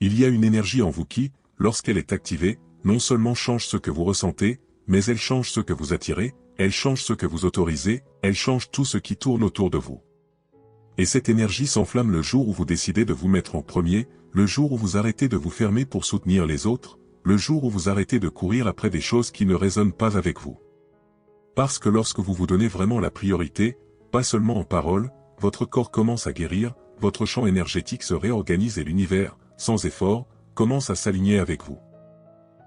Il y a une énergie en vous qui, lorsqu'elle est activée, non seulement change ce que vous ressentez, mais elle change ce que vous attirez, elle change ce que vous autorisez, elle change tout ce qui tourne autour de vous. Et cette énergie s'enflamme le jour où vous décidez de vous mettre en premier, le jour où vous arrêtez de vous fermer pour soutenir les autres, le jour où vous arrêtez de courir après des choses qui ne résonnent pas avec vous. Parce que lorsque vous vous donnez vraiment la priorité, pas seulement en parole, votre corps commence à guérir, votre champ énergétique se réorganise et l'univers, sans effort, commence à s'aligner avec vous.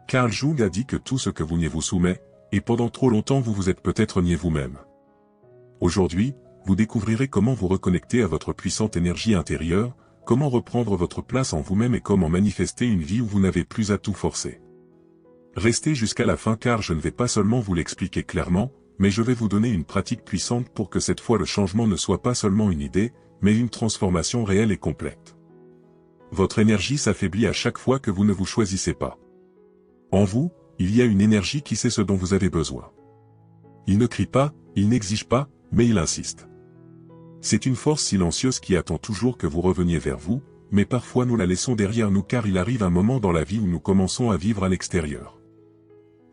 Carl Jung a dit que tout ce que vous niez vous soumet, et pendant trop longtemps vous vous êtes peut-être nié vous-même. Aujourd'hui, vous découvrirez comment vous reconnecter à votre puissante énergie intérieure, comment reprendre votre place en vous-même et comment manifester une vie où vous n'avez plus à tout forcer. Restez jusqu'à la fin car je ne vais pas seulement vous l'expliquer clairement, mais je vais vous donner une pratique puissante pour que cette fois le changement ne soit pas seulement une idée, mais une transformation réelle et complète. Votre énergie s'affaiblit à chaque fois que vous ne vous choisissez pas. En vous, il y a une énergie qui sait ce dont vous avez besoin. Il ne crie pas, il n'exige pas, mais il insiste. C'est une force silencieuse qui attend toujours que vous reveniez vers vous, mais parfois nous la laissons derrière nous car il arrive un moment dans la vie où nous commençons à vivre à l'extérieur.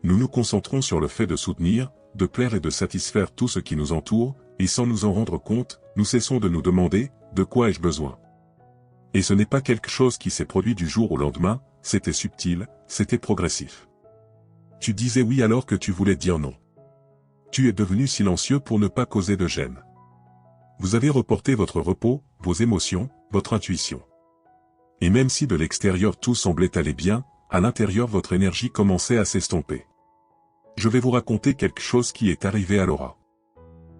Nous nous concentrons sur le fait de soutenir, de plaire et de satisfaire tout ce qui nous entoure, et sans nous en rendre compte, nous cessons de nous demander « de quoi ai-je besoin ?» Et ce n'est pas quelque chose qui s'est produit du jour au lendemain, c'était subtil, c'était progressif. Tu disais oui alors que tu voulais dire non. Tu es devenu silencieux pour ne pas causer de gêne. Vous avez reporté votre repos, vos émotions, votre intuition. Et même si de l'extérieur tout semblait aller bien, à l'intérieur votre énergie commençait à s'estomper. Je vais vous raconter quelque chose qui est arrivé à Laura.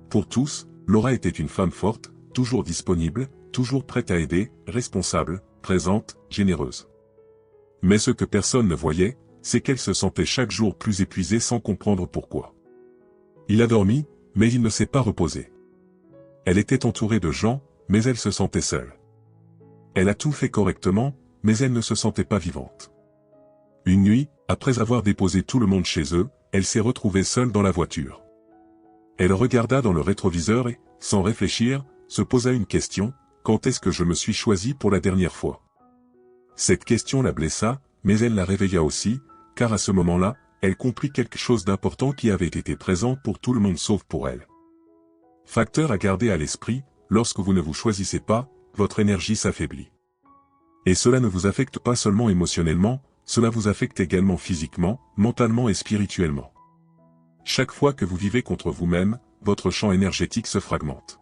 Pour tous, Laura était une femme forte, toujours disponible, toujours prête à aider, responsable, présente, généreuse. Mais ce que personne ne voyait, c'est qu'elle se sentait chaque jour plus épuisée sans comprendre pourquoi. Il a dormi, mais il ne s'est pas reposé. Elle était entourée de gens, mais elle se sentait seule. Elle a tout fait correctement, mais elle ne se sentait pas vivante. Une nuit, après avoir déposé tout le monde chez eux, elle s'est retrouvée seule dans la voiture. Elle regarda dans le rétroviseur et, sans réfléchir, se posa une question, quand est-ce que je me suis choisi pour la dernière fois? Cette question la blessa, mais elle la réveilla aussi, car à ce moment-là, elle comprit quelque chose d'important qui avait été présent pour tout le monde sauf pour elle. Facteur à garder à l'esprit, lorsque vous ne vous choisissez pas, votre énergie s'affaiblit. Et cela ne vous affecte pas seulement émotionnellement, cela vous affecte également physiquement, mentalement et spirituellement. Chaque fois que vous vivez contre vous-même, votre champ énergétique se fragmente.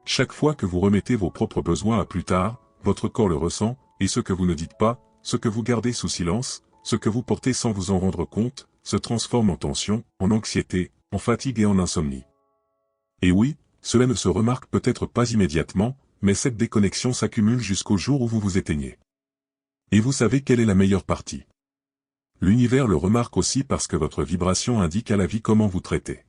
Chaque fois que vous remettez vos propres besoins à plus tard, votre corps le ressent, et ce que vous ne dites pas, ce que vous gardez sous silence, ce que vous portez sans vous en rendre compte, se transforme en tension, en anxiété, en fatigue et en insomnie. Et oui, cela ne se remarque peut-être pas immédiatement, mais cette déconnexion s'accumule jusqu'au jour où vous vous éteignez. Et vous savez quelle est la meilleure partie? L'univers le remarque aussi parce que votre vibration indique à la vie comment vous traitez.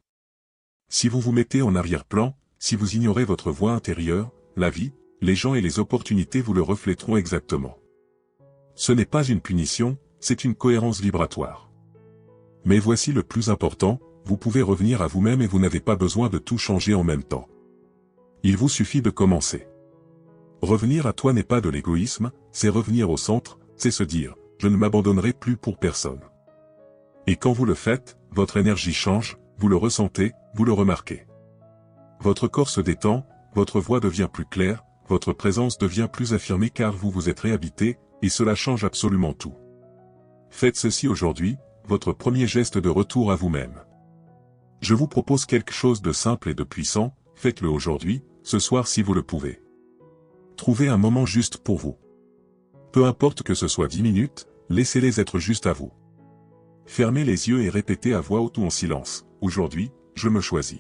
Si vous vous mettez en arrière-plan, si vous ignorez votre voix intérieure, la vie, les gens et les opportunités vous le refléteront exactement. Ce n'est pas une punition, c'est une cohérence vibratoire. Mais voici le plus important, vous pouvez revenir à vous-même et vous n'avez pas besoin de tout changer en même temps. Il vous suffit de commencer. Revenir à toi n'est pas de l'égoïsme, c'est revenir au centre, c'est se dire, je ne m'abandonnerai plus pour personne. Et quand vous le faites, votre énergie change, vous le ressentez, vous le remarquez. Votre corps se détend, votre voix devient plus claire, votre présence devient plus affirmée car vous vous êtes réhabité, et cela change absolument tout. Faites ceci aujourd'hui, votre premier geste de retour à vous-même. Je vous propose quelque chose de simple et de puissant, faites-le aujourd'hui, ce soir si vous le pouvez. Trouvez un moment juste pour vous. Peu importe que ce soit 10 minutes, laissez-les être juste à vous. Fermez les yeux et répétez à voix haute ou en silence, aujourd'hui, je me choisis.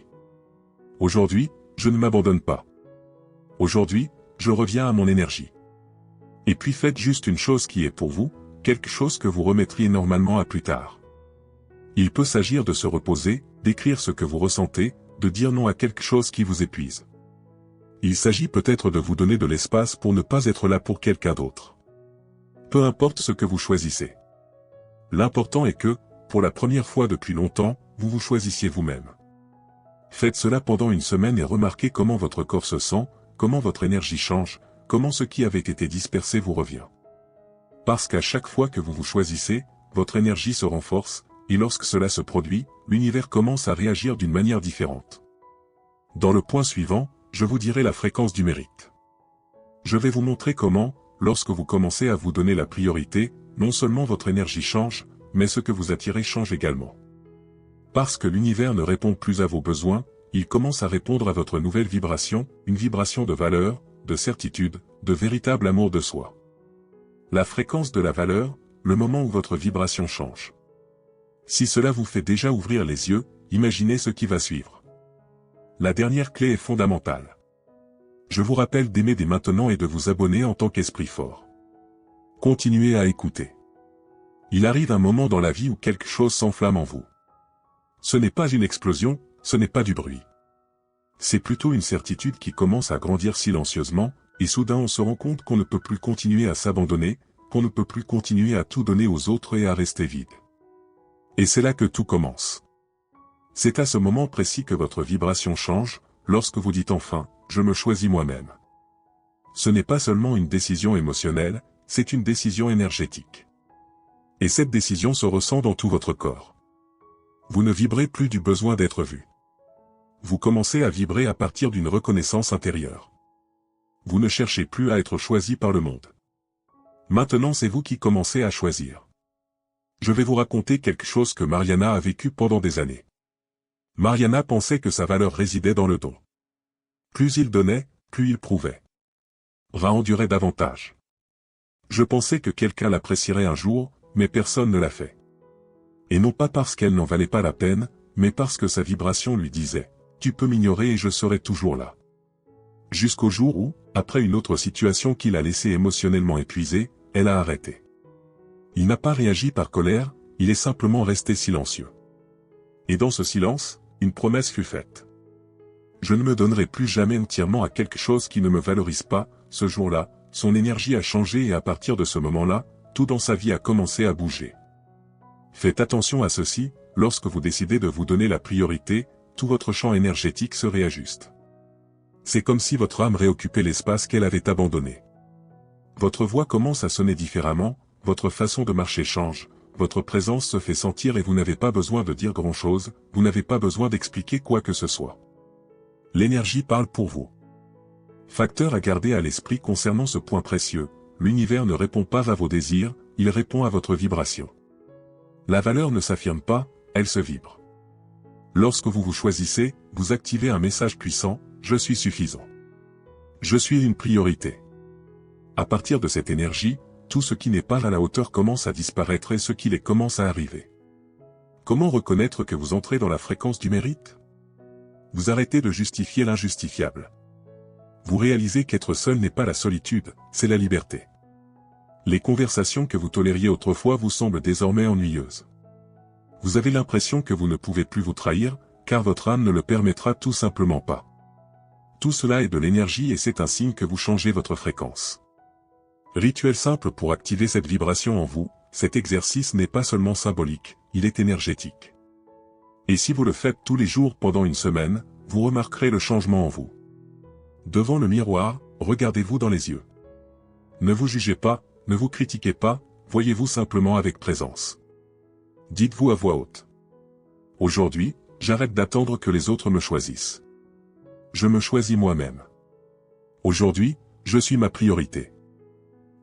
Aujourd'hui, je ne m'abandonne pas. Aujourd'hui, je reviens à mon énergie. Et puis faites juste une chose qui est pour vous, quelque chose que vous remettriez normalement à plus tard. Il peut s'agir de se reposer, d'écrire ce que vous ressentez, de dire non à quelque chose qui vous épuise. Il s'agit peut-être de vous donner de l'espace pour ne pas être là pour quelqu'un d'autre. Peu importe ce que vous choisissez. L'important est que, pour la première fois depuis longtemps, vous vous choisissiez vous-même. Faites cela pendant une semaine et remarquez comment votre corps se sent, comment votre énergie change, comment ce qui avait été dispersé vous revient. Parce qu'à chaque fois que vous vous choisissez, votre énergie se renforce, et lorsque cela se produit, l'univers commence à réagir d'une manière différente. Dans le point suivant, je vous dirai la fréquence du mérite. Je vais vous montrer comment, lorsque vous commencez à vous donner la priorité, non seulement votre énergie change, mais ce que vous attirez change également. Parce que l'univers ne répond plus à vos besoins, il commence à répondre à votre nouvelle vibration, une vibration de valeur, de certitude, de véritable amour de soi. La fréquence de la valeur, le moment où votre vibration change. Si cela vous fait déjà ouvrir les yeux, imaginez ce qui va suivre. La dernière clé est fondamentale. Je vous rappelle d'aimer dès maintenant et de vous abonner en tant qu'esprit fort. Continuez à écouter. Il arrive un moment dans la vie où quelque chose s'enflamme en vous. Ce n'est pas une explosion, ce n'est pas du bruit. C'est plutôt une certitude qui commence à grandir silencieusement, et soudain on se rend compte qu'on ne peut plus continuer à s'abandonner, qu'on ne peut plus continuer à tout donner aux autres et à rester vide. Et c'est là que tout commence. C'est à ce moment précis que votre vibration change, lorsque vous dites enfin, je me choisis moi-même. Ce n'est pas seulement une décision émotionnelle, c'est une décision énergétique. Et cette décision se ressent dans tout votre corps. Vous ne vibrez plus du besoin d'être vu. Vous commencez à vibrer à partir d'une reconnaissance intérieure. Vous ne cherchez plus à être choisi par le monde. Maintenant c'est vous qui commencez à choisir. Je vais vous raconter quelque chose que Mariana a vécu pendant des années. Mariana pensait que sa valeur résidait dans le don. Plus il donnait, plus il prouvait. Endurait davantage. Je pensais que quelqu'un l'apprécierait un jour, mais personne ne l'a fait. Et non pas parce qu'elle n'en valait pas la peine, mais parce que sa vibration lui disait, tu peux m'ignorer et je serai toujours là. Jusqu'au jour où, après une autre situation qui l'a laissé émotionnellement épuisé, elle a arrêté. Il n'a pas réagi par colère, il est simplement resté silencieux. Et dans ce silence, une promesse fut faite. Je ne me donnerai plus jamais entièrement à quelque chose qui ne me valorise pas. Ce jour-là, son énergie a changé et à partir de ce moment-là, tout dans sa vie a commencé à bouger. Faites attention à ceci, lorsque vous décidez de vous donner la priorité, tout votre champ énergétique se réajuste. C'est comme si votre âme réoccupait l'espace qu'elle avait abandonné. Votre voix commence à sonner différemment, votre façon de marcher change, votre présence se fait sentir et vous n'avez pas besoin de dire grand-chose, vous n'avez pas besoin d'expliquer quoi que ce soit. L'énergie parle pour vous. Facteur à garder à l'esprit concernant ce point précieux, l'univers ne répond pas à vos désirs, il répond à votre vibration. La valeur ne s'affirme pas, elle se vibre. Lorsque vous vous choisissez, vous activez un message puissant, je suis suffisant. Je suis une priorité. À partir de cette énergie, tout ce qui n'est pas à la hauteur commence à disparaître et ce qui l'est commence à arriver. Comment reconnaître que vous entrez dans la fréquence du mérite? Vous arrêtez de justifier l'injustifiable. Vous réalisez qu'être seul n'est pas la solitude, c'est la liberté. Les conversations que vous tolériez autrefois vous semblent désormais ennuyeuses. Vous avez l'impression que vous ne pouvez plus vous trahir, car votre âme ne le permettra tout simplement pas. Tout cela est de l'énergie et c'est un signe que vous changez votre fréquence. Rituel simple pour activer cette vibration en vous, cet exercice n'est pas seulement symbolique, il est énergétique. Et si vous le faites tous les jours pendant une semaine, vous remarquerez le changement en vous. Devant le miroir, regardez-vous dans les yeux. Ne vous jugez pas, ne vous critiquez pas, voyez-vous simplement avec présence. Dites-vous à voix haute. Aujourd'hui, j'arrête d'attendre que les autres me choisissent. Je me choisis moi-même. Aujourd'hui, je suis ma priorité.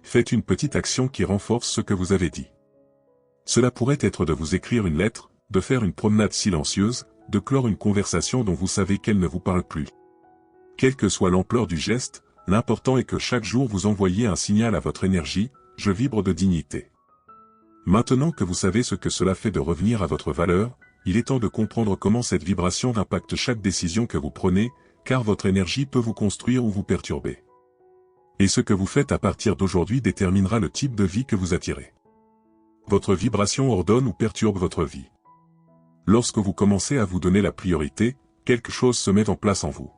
Faites une petite action qui renforce ce que vous avez dit. Cela pourrait être de vous écrire une lettre, de faire une promenade silencieuse, de clore une conversation dont vous savez qu'elle ne vous parle plus. Quelle que soit l'ampleur du geste, l'important est que chaque jour vous envoyiez un signal à votre énergie, je vibre de dignité. Maintenant que vous savez ce que cela fait de revenir à votre valeur, il est temps de comprendre comment cette vibration impacte chaque décision que vous prenez, car votre énergie peut vous construire ou vous perturber. Et ce que vous faites à partir d'aujourd'hui déterminera le type de vie que vous attirez. Votre vibration ordonne ou perturbe votre vie. Lorsque vous commencez à vous donner la priorité, quelque chose se met en place en vous.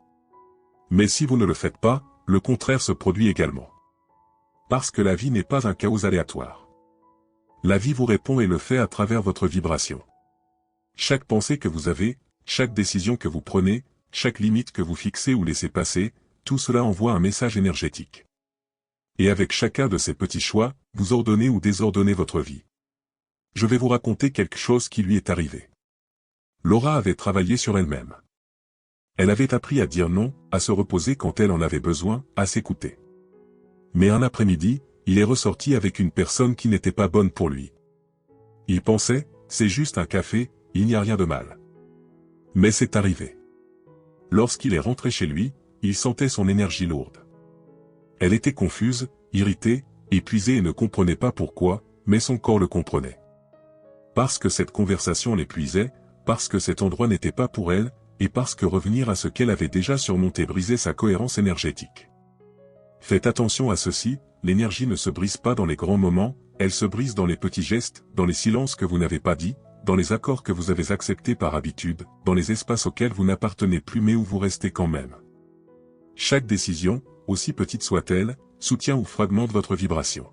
Mais si vous ne le faites pas, le contraire se produit également. Parce que la vie n'est pas un chaos aléatoire. La vie vous répond et le fait à travers votre vibration. Chaque pensée que vous avez, chaque décision que vous prenez, chaque limite que vous fixez ou laissez passer, tout cela envoie un message énergétique. Et avec chacun de ces petits choix, vous ordonnez ou désordonnez votre vie. Je vais vous raconter quelque chose qui lui est arrivé. Laura avait travaillé sur elle-même. Elle avait appris à dire non, à se reposer quand elle en avait besoin, à s'écouter. Mais un après-midi, il est ressorti avec une personne qui n'était pas bonne pour lui. Il pensait, c'est juste un café, il n'y a rien de mal. Mais c'est arrivé. Lorsqu'il est rentré chez lui, il sentait son énergie lourde. Elle était confuse, irritée, épuisée et ne comprenait pas pourquoi, mais son corps le comprenait. Parce que cette conversation l'épuisait, parce que cet endroit n'était pas pour elle, et parce que revenir à ce qu'elle avait déjà surmonté brisait sa cohérence énergétique. Faites attention à ceci, l'énergie ne se brise pas dans les grands moments, elle se brise dans les petits gestes, dans les silences que vous n'avez pas dits, dans les accords que vous avez acceptés par habitude, dans les espaces auxquels vous n'appartenez plus mais où vous restez quand même. Chaque décision, aussi petite soit-elle, soutient ou fragmente votre vibration.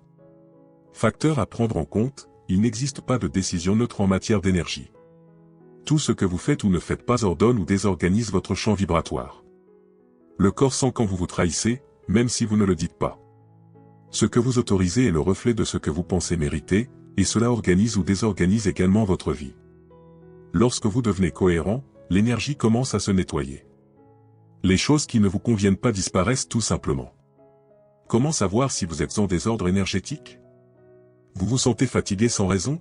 Facteur à prendre en compte, il n'existe pas de décision neutre en matière d'énergie. Tout ce que vous faites ou ne faites pas ordonne ou désorganise votre champ vibratoire. Le corps sent quand vous vous trahissez, même si vous ne le dites pas. Ce que vous autorisez est le reflet de ce que vous pensez mériter, et cela organise ou désorganise également votre vie. Lorsque vous devenez cohérent, l'énergie commence à se nettoyer. Les choses qui ne vous conviennent pas disparaissent tout simplement. Comment savoir si vous êtes en désordre énergétique? Vous vous sentez fatigué sans raison?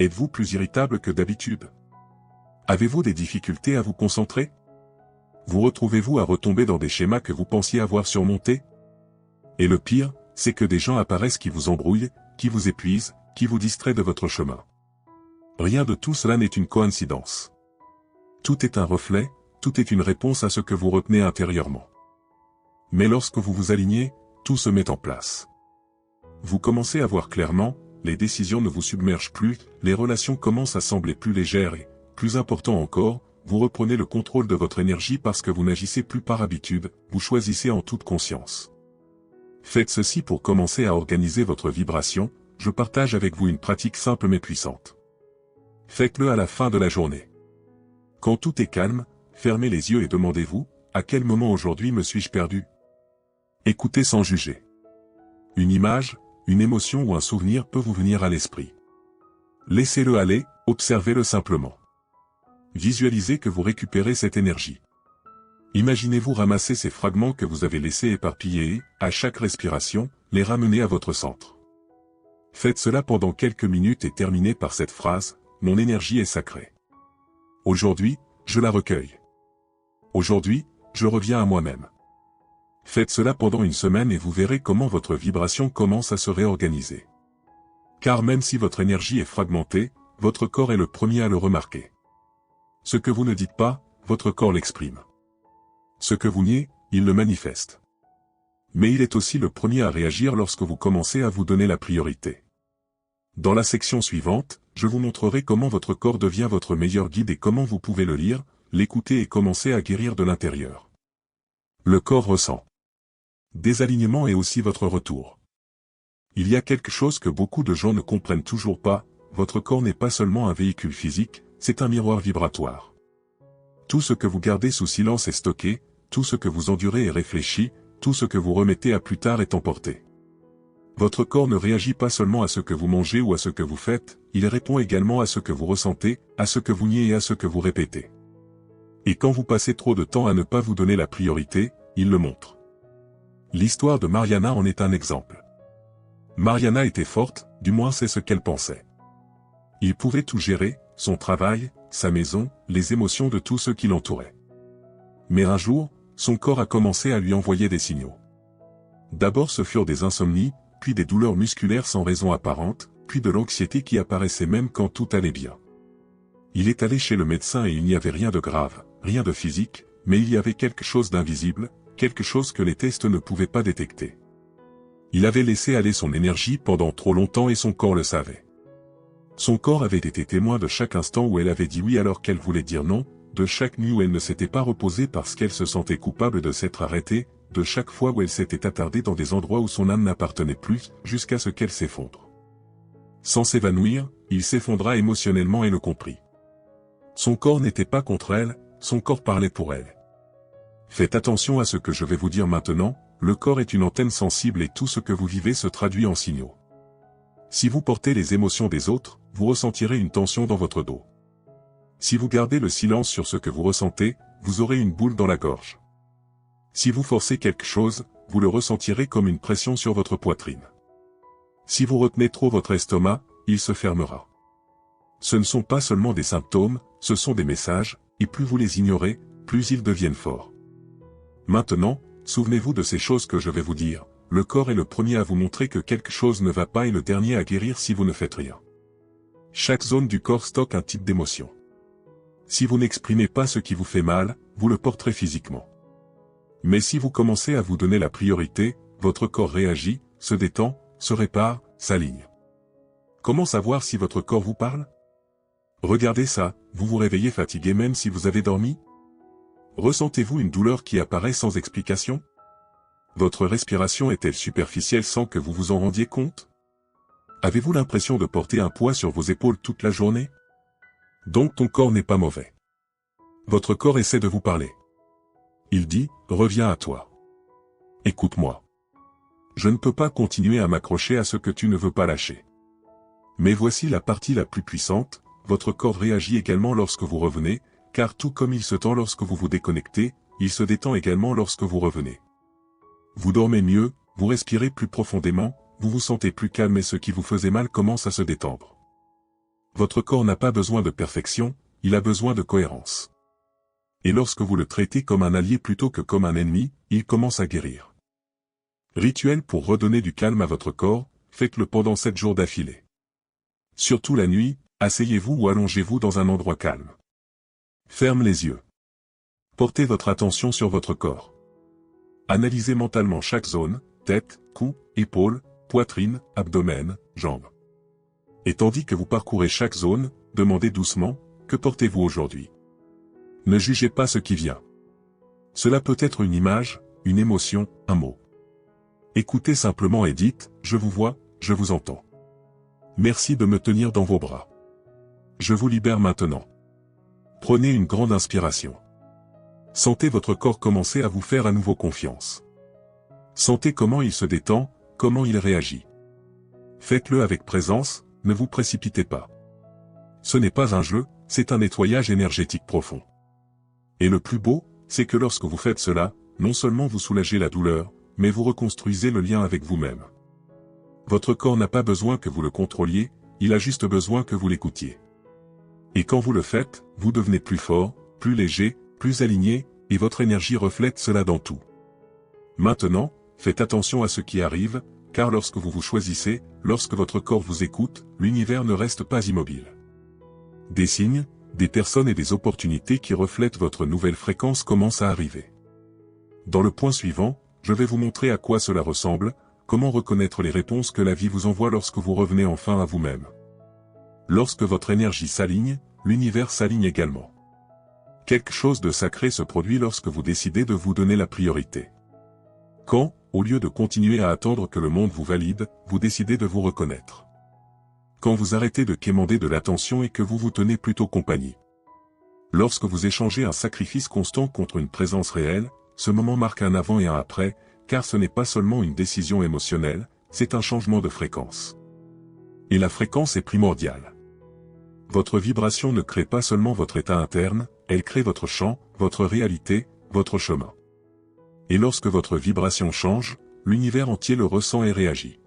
Êtes-vous plus irritable que d'habitude? Avez-vous des difficultés à vous concentrer? Vous retrouvez-vous à retomber dans des schémas que vous pensiez avoir surmontés? Et le pire, c'est que des gens apparaissent qui vous embrouillent, qui vous épuisent, qui vous distraient de votre chemin. Rien de tout cela n'est une coïncidence. Tout est un reflet, tout est une réponse à ce que vous retenez intérieurement. Mais lorsque vous vous alignez, tout se met en place. Vous commencez à voir clairement, les décisions ne vous submergent plus, les relations commencent à sembler plus légères et, plus important encore, vous reprenez le contrôle de votre énergie parce que vous n'agissez plus par habitude, vous choisissez en toute conscience. Faites ceci pour commencer à organiser votre vibration, je partage avec vous une pratique simple mais puissante. Faites-le à la fin de la journée. Quand tout est calme, fermez les yeux et demandez-vous, à quel moment aujourd'hui me suis-je perdu? Écoutez sans juger. Une image, une émotion ou un souvenir peut vous venir à l'esprit. Laissez-le aller, observez-le simplement. Visualisez que vous récupérez cette énergie. Imaginez-vous ramasser ces fragments que vous avez laissés éparpillés et, à chaque respiration, les ramener à votre centre. Faites cela pendant quelques minutes et terminez par cette phrase, « Mon énergie est sacrée. Aujourd'hui, je la recueille. Aujourd'hui, je reviens à moi-même. » Faites cela pendant une semaine et vous verrez comment votre vibration commence à se réorganiser. Car même si votre énergie est fragmentée, votre corps est le premier à le remarquer. Ce que vous ne dites pas, votre corps l'exprime. Ce que vous niez, il le manifeste. Mais il est aussi le premier à réagir lorsque vous commencez à vous donner la priorité. Dans la section suivante, je vous montrerai comment votre corps devient votre meilleur guide et comment vous pouvez le lire, l'écouter et commencer à guérir de l'intérieur. Le corps ressent. Désalignement est aussi votre retour. Il y a quelque chose que beaucoup de gens ne comprennent toujours pas, votre corps n'est pas seulement un véhicule physique, c'est un miroir vibratoire. Tout ce que vous gardez sous silence est stocké, tout ce que vous endurez est réfléchi, tout ce que vous remettez à plus tard est emporté. Votre corps ne réagit pas seulement à ce que vous mangez ou à ce que vous faites, il répond également à ce que vous ressentez, à ce que vous niez et à ce que vous répétez. Et quand vous passez trop de temps à ne pas vous donner la priorité, il le montre. L'histoire de Mariana en est un exemple. Mariana était forte, du moins c'est ce qu'elle pensait. Il pouvait tout gérer, son travail, sa maison, les émotions de tous ceux qui l'entouraient. Mais un jour, son corps a commencé à lui envoyer des signaux. D'abord ce furent des insomnies, puis des douleurs musculaires sans raison apparente, puis de l'anxiété qui apparaissait même quand tout allait bien. Il est allé chez le médecin et il n'y avait rien de grave, rien de physique, mais il y avait quelque chose d'invisible, quelque chose que les tests ne pouvaient pas détecter. Il avait laissé aller son énergie pendant trop longtemps et son corps le savait. Son corps avait été témoin de chaque instant où elle avait dit oui alors qu'elle voulait dire non, de chaque nuit où elle ne s'était pas reposée parce qu'elle se sentait coupable de s'être arrêtée, de chaque fois où elle s'était attardée dans des endroits où son âme n'appartenait plus, jusqu'à ce qu'elle s'effondre. Sans s'évanouir, il s'effondra émotionnellement et le comprit. Son corps n'était pas contre elle, son corps parlait pour elle. Faites attention à ce que je vais vous dire maintenant, le corps est une antenne sensible et tout ce que vous vivez se traduit en signaux. Si vous portez les émotions des autres, vous ressentirez une tension dans votre dos. Si vous gardez le silence sur ce que vous ressentez, vous aurez une boule dans la gorge. Si vous forcez quelque chose, vous le ressentirez comme une pression sur votre poitrine. Si vous retenez trop votre estomac, il se fermera. Ce ne sont pas seulement des symptômes, ce sont des messages, et plus vous les ignorez, plus ils deviennent forts. Maintenant, souvenez-vous de ces choses que je vais vous dire. Le corps est le premier à vous montrer que quelque chose ne va pas et le dernier à guérir si vous ne faites rien. Chaque zone du corps stocke un type d'émotion. Si vous n'exprimez pas ce qui vous fait mal, vous le porterez physiquement. Mais si vous commencez à vous donner la priorité, votre corps réagit, se détend, se répare, s'aligne. Comment savoir si votre corps vous parle? Regardez ça, vous vous réveillez fatigué même si vous avez dormi? Ressentez-vous une douleur qui apparaît sans explication? Votre respiration est-elle superficielle sans que vous vous en rendiez compte? Avez-vous l'impression de porter un poids sur vos épaules toute la journée? Donc ton corps n'est pas mauvais. Votre corps essaie de vous parler. Il dit, reviens à toi. Écoute-moi. Je ne peux pas continuer à m'accrocher à ce que tu ne veux pas lâcher. Mais voici la partie la plus puissante, votre corps réagit également lorsque vous revenez, car tout comme il se tend lorsque vous vous déconnectez, il se détend également lorsque vous revenez. Vous dormez mieux, vous respirez plus profondément, vous vous sentez plus calme et ce qui vous faisait mal commence à se détendre. Votre corps n'a pas besoin de perfection, il a besoin de cohérence. Et lorsque vous le traitez comme un allié plutôt que comme un ennemi, il commence à guérir. Rituel pour redonner du calme à votre corps, faites-le pendant 7 jours d'affilée. Surtout la nuit, asseyez-vous ou allongez-vous dans un endroit calme. Ferme les yeux. Portez votre attention sur votre corps. Analysez mentalement chaque zone, tête, cou, épaules, poitrine, abdomen, jambes. Et tandis que vous parcourez chaque zone, demandez doucement, que portez-vous aujourd'hui? Ne jugez pas ce qui vient. Cela peut être une image, une émotion, un mot. Écoutez simplement et dites, je vous vois, je vous entends. Merci de me tenir dans vos bras. Je vous libère maintenant. Prenez une grande inspiration. Sentez votre corps commencer à vous faire à nouveau confiance. Sentez comment il se détend, comment il réagit. Faites-le avec présence, ne vous précipitez pas. Ce n'est pas un jeu, c'est un nettoyage énergétique profond. Et le plus beau, c'est que lorsque vous faites cela, non seulement vous soulagez la douleur, mais vous reconstruisez le lien avec vous-même. Votre corps n'a pas besoin que vous le contrôliez, il a juste besoin que vous l'écoutiez. Et quand vous le faites, vous devenez plus fort, plus léger, plus aligné, et votre énergie reflète cela dans tout. Maintenant, faites attention à ce qui arrive, car lorsque vous vous choisissez, lorsque votre corps vous écoute, l'univers ne reste pas immobile. Des signes, des personnes et des opportunités qui reflètent votre nouvelle fréquence commencent à arriver. Dans le point suivant, je vais vous montrer à quoi cela ressemble, comment reconnaître les réponses que la vie vous envoie lorsque vous revenez enfin à vous-même. Lorsque votre énergie s'aligne, l'univers s'aligne également. Quelque chose de sacré se produit lorsque vous décidez de vous donner la priorité. Quand, au lieu de continuer à attendre que le monde vous valide, vous décidez de vous reconnaître. Quand vous arrêtez de quémander de l'attention et que vous vous tenez plutôt compagnie. Lorsque vous échangez un sacrifice constant contre une présence réelle, ce moment marque un avant et un après, car ce n'est pas seulement une décision émotionnelle, c'est un changement de fréquence. Et la fréquence est primordiale. Votre vibration ne crée pas seulement votre état interne, elle crée votre champ, votre réalité, votre chemin. Et lorsque votre vibration change, l'univers entier le ressent et réagit.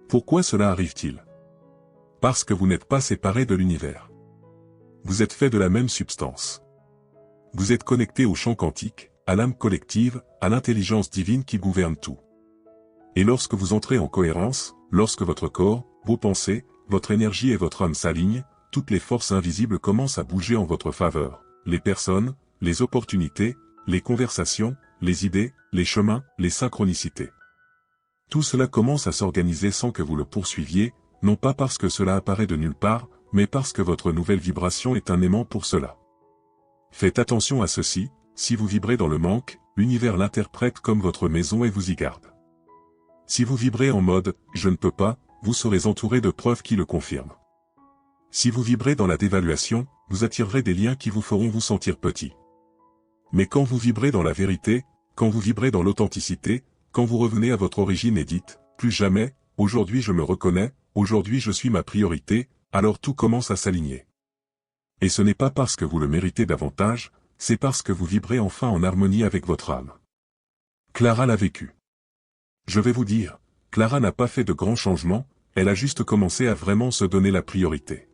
Pourquoi cela arrive-t-il? Parce que vous n'êtes pas séparé de l'univers. Vous êtes fait de la même substance. Vous êtes connecté au champ quantique, à l'âme collective, à l'intelligence divine qui gouverne tout. Et lorsque vous entrez en cohérence, lorsque votre corps, vos pensées, votre énergie et votre âme s'alignent, toutes les forces invisibles commencent à bouger en votre faveur. Les personnes, les opportunités, les conversations, les idées, les chemins, les synchronicités. Tout cela commence à s'organiser sans que vous le poursuiviez, non pas parce que cela apparaît de nulle part, mais parce que votre nouvelle vibration est un aimant pour cela. Faites attention à ceci, si vous vibrez dans le manque, l'univers l'interprète comme votre maison et vous y garde. Si vous vibrez en mode « je ne peux pas », vous serez entouré de preuves qui le confirment. Si vous vibrez dans la dévaluation, vous attirerez des liens qui vous feront vous sentir petit. Mais quand vous vibrez dans la vérité, quand vous vibrez dans l'authenticité, Quand vous revenez à votre origine et dites, plus jamais, aujourd'hui je me reconnais, aujourd'hui je suis ma priorité, alors tout commence à s'aligner. Et ce n'est pas parce que vous le méritez davantage, c'est parce que vous vibrez enfin en harmonie avec votre âme. Clara l'a vécu. Je vais vous dire, Clara n'a pas fait de grands changements, elle a juste commencé à vraiment se donner la priorité.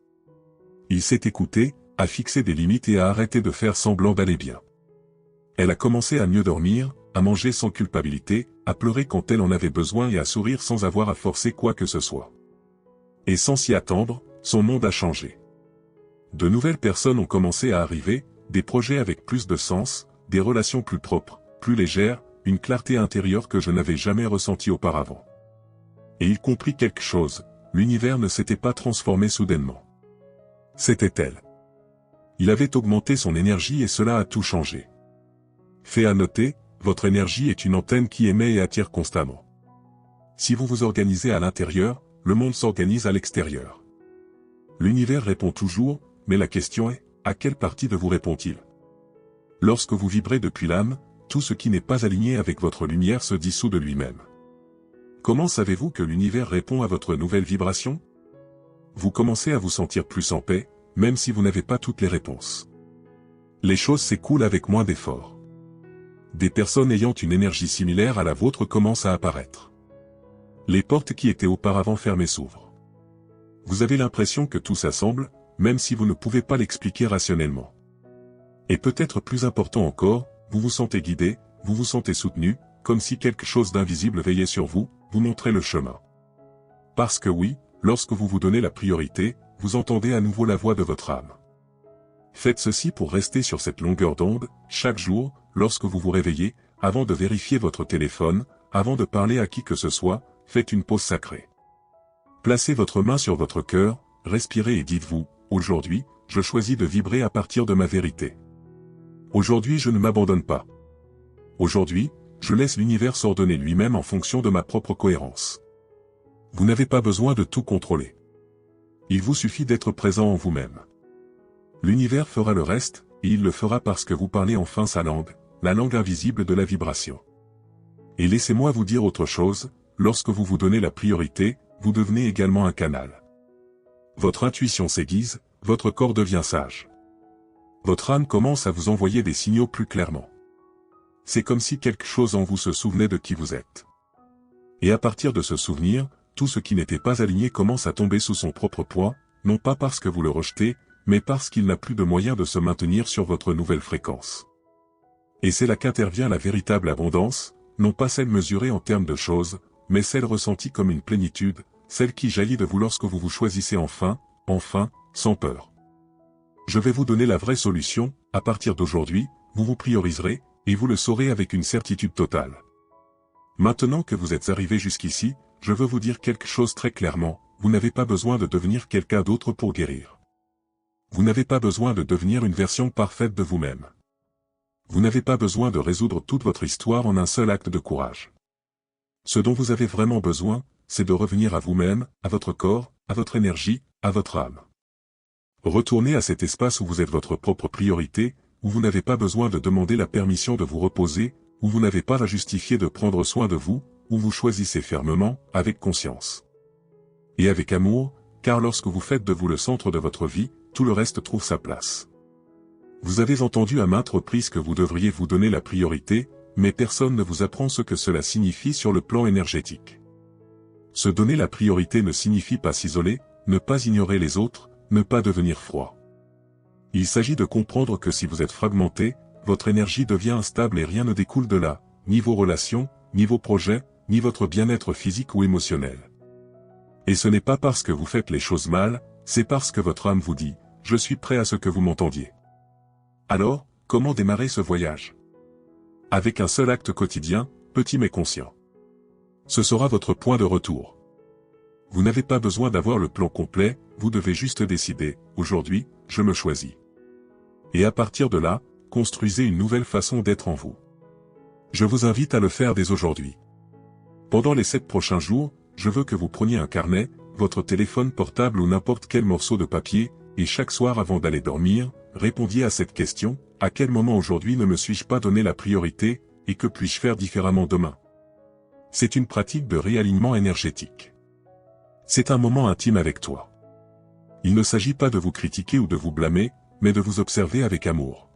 Il s'est écouté, a fixé des limites et a arrêté de faire semblant d'aller bien. Elle a commencé à mieux dormir, à manger sans culpabilité, à pleurer quand elle en avait besoin et à sourire sans avoir à forcer quoi que ce soit. Et sans s'y attendre, son monde a changé. De nouvelles personnes ont commencé à arriver, des projets avec plus de sens, des relations plus propres, plus légères, une clarté intérieure que je n'avais jamais ressentie auparavant. Et il comprit quelque chose, l'univers ne s'était pas transformé soudainement. C'était elle. Il avait augmenté son énergie et cela a tout changé. Fait à noter, votre énergie est une antenne qui émet et attire constamment. Si vous vous organisez à l'intérieur, le monde s'organise à l'extérieur. L'univers répond toujours, mais la question est, à quelle partie de vous répond-il? Lorsque vous vibrez depuis l'âme, tout ce qui n'est pas aligné avec votre lumière se dissout de lui-même. Comment savez-vous que l'univers répond à votre nouvelle vibration? Vous commencez à vous sentir plus en paix, même si vous n'avez pas toutes les réponses. Les choses s'écoulent avec moins d'efforts. Des personnes ayant une énergie similaire à la vôtre commencent à apparaître. Les portes qui étaient auparavant fermées s'ouvrent. Vous avez l'impression que tout s'assemble, même si vous ne pouvez pas l'expliquer rationnellement. Et peut-être plus important encore, vous vous sentez guidé, vous vous sentez soutenu, comme si quelque chose d'invisible veillait sur vous, vous montrait le chemin. Parce que oui, lorsque vous vous donnez la priorité, vous entendez à nouveau la voix de votre âme. Faites ceci pour rester sur cette longueur d'onde, chaque jour, lorsque vous vous réveillez, avant de vérifier votre téléphone, avant de parler à qui que ce soit, faites une pause sacrée. Placez votre main sur votre cœur, respirez et dites-vous, aujourd'hui, je choisis de vibrer à partir de ma vérité. Aujourd'hui je ne m'abandonne pas. Aujourd'hui, je laisse l'univers s'ordonner lui-même en fonction de ma propre cohérence. Vous n'avez pas besoin de tout contrôler. Il vous suffit d'être présent en vous-même. L'univers fera le reste, et il le fera parce que vous parlez enfin sa langue, la langue invisible de la vibration. Et laissez-moi vous dire autre chose, lorsque vous vous donnez la priorité, vous devenez également un canal. Votre intuition s'aiguise, votre corps devient sage. Votre âme commence à vous envoyer des signaux plus clairement. C'est comme si quelque chose en vous se souvenait de qui vous êtes. Et à partir de ce souvenir, tout ce qui n'était pas aligné commence à tomber sous son propre poids, non pas parce que vous le rejetez, mais parce qu'il n'a plus de moyen de se maintenir sur votre nouvelle fréquence. Et c'est là qu'intervient la véritable abondance, non pas celle mesurée en termes de choses, mais celle ressentie comme une plénitude, celle qui jaillit de vous lorsque vous vous choisissez enfin, sans peur. Je vais vous donner la vraie solution, à partir d'aujourd'hui, vous vous prioriserez, et vous le saurez avec une certitude totale. Maintenant que vous êtes arrivé jusqu'ici, je veux vous dire quelque chose très clairement, vous n'avez pas besoin de devenir quelqu'un d'autre pour guérir. Vous n'avez pas besoin de devenir une version parfaite de vous-même. Vous n'avez pas besoin de résoudre toute votre histoire en un seul acte de courage. Ce dont vous avez vraiment besoin, c'est de revenir à vous-même, à votre corps, à votre énergie, à votre âme. Retournez à cet espace où vous êtes votre propre priorité, où vous n'avez pas besoin de demander la permission de vous reposer, où vous n'avez pas à justifier de prendre soin de vous, où vous choisissez fermement, avec conscience. Et avec amour, car lorsque vous faites de vous le centre de votre vie, tout le reste trouve sa place. Vous avez entendu à maintes reprises que vous devriez vous donner la priorité, mais personne ne vous apprend ce que cela signifie sur le plan énergétique. Se donner la priorité ne signifie pas s'isoler, ne pas ignorer les autres, ne pas devenir froid. Il s'agit de comprendre que si vous êtes fragmenté, votre énergie devient instable et rien ne découle de là, ni vos relations, ni vos projets, ni votre bien-être physique ou émotionnel. Et ce n'est pas parce que vous faites les choses mal, c'est parce que votre âme vous dit, je suis prêt à ce que vous m'entendiez. Alors, comment démarrer ce voyage? Avec un seul acte quotidien, petit mais conscient. Ce sera votre point de retour. Vous n'avez pas besoin d'avoir le plan complet, vous devez juste décider, aujourd'hui, je me choisis. Et à partir de là, construisez une nouvelle façon d'être en vous. Je vous invite à le faire dès aujourd'hui. Pendant les 7 prochains jours, je veux que vous preniez un carnet, votre téléphone portable ou n'importe quel morceau de papier, et chaque soir avant d'aller dormir, répondiez à cette question, à quel moment aujourd'hui ne me suis-je pas donné la priorité, et que puis-je faire différemment demain? C'est une pratique de réalignement énergétique. C'est un moment intime avec toi. Il ne s'agit pas de vous critiquer ou de vous blâmer, mais de vous observer avec amour.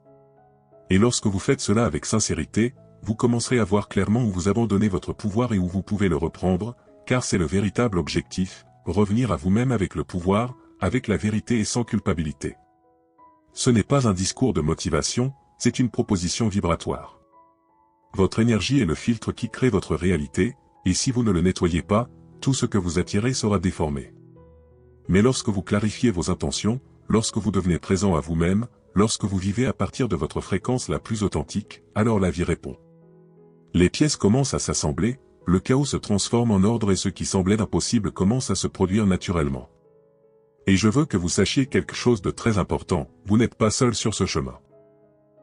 Et lorsque vous faites cela avec sincérité, vous commencerez à voir clairement où vous abandonnez votre pouvoir et où vous pouvez le reprendre, car c'est le véritable objectif, revenir à vous-même avec le pouvoir, avec la vérité et sans culpabilité. Ce n'est pas un discours de motivation, c'est une proposition vibratoire. Votre énergie est le filtre qui crée votre réalité, et si vous ne le nettoyez pas, tout ce que vous attirez sera déformé. Mais lorsque vous clarifiez vos intentions, lorsque vous devenez présent à vous-même, lorsque vous vivez à partir de votre fréquence la plus authentique, alors la vie répond. Les pièces commencent à s'assembler, le chaos se transforme en ordre et ce qui semblait impossible commence à se produire naturellement. Et je veux que vous sachiez quelque chose de très important, vous n'êtes pas seul sur ce chemin.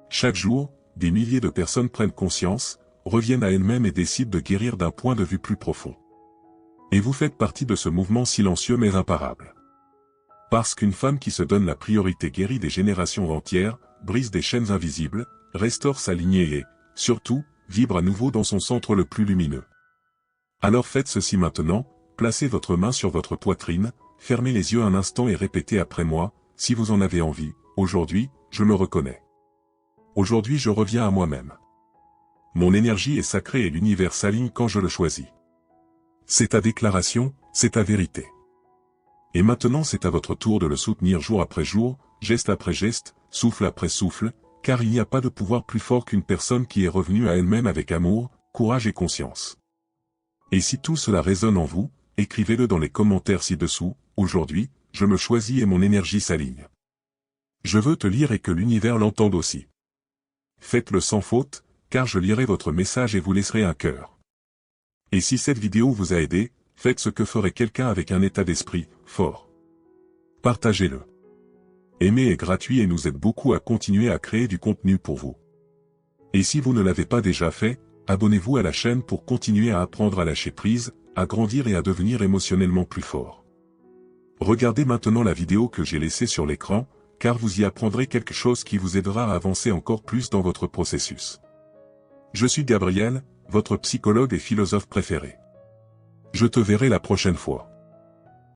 Chaque jour, des milliers de personnes prennent conscience, reviennent à elles-mêmes et décident de guérir d'un point de vue plus profond. Et vous faites partie de ce mouvement silencieux mais imparable. Parce qu'une femme qui se donne la priorité guérit des générations entières, brise des chaînes invisibles, restaure sa lignée et, surtout, vibre à nouveau dans son centre le plus lumineux. Alors faites ceci maintenant, placez votre main sur votre poitrine, fermez les yeux un instant et répétez après moi, si vous en avez envie, aujourd'hui, je me reconnais. Aujourd'hui je reviens à moi-même. Mon énergie est sacrée et l'univers s'aligne quand je le choisis. C'est ta déclaration, c'est ta vérité. Et maintenant c'est à votre tour de le soutenir jour après jour, geste après geste, souffle après souffle, car il n'y a pas de pouvoir plus fort qu'une personne qui est revenue à elle-même avec amour, courage et conscience. Et si tout cela résonne en vous, écrivez-le dans les commentaires ci-dessous, aujourd'hui, je me choisis et mon énergie s'aligne. Je veux te lire et que l'univers l'entende aussi. Faites-le sans faute, car je lirai votre message et vous laisserai un cœur. Et si cette vidéo vous a aidé, faites ce que ferait quelqu'un avec un état d'esprit fort. Partagez-le. Aimer est gratuit et nous aide beaucoup à continuer à créer du contenu pour vous. Et si vous ne l'avez pas déjà fait, abonnez-vous à la chaîne pour continuer à apprendre à lâcher prise, à grandir et à devenir émotionnellement plus fort. Regardez maintenant la vidéo que j'ai laissée sur l'écran, car vous y apprendrez quelque chose qui vous aidera à avancer encore plus dans votre processus. Je suis Gabriel, votre psychologue et philosophe préféré. Je te verrai la prochaine fois.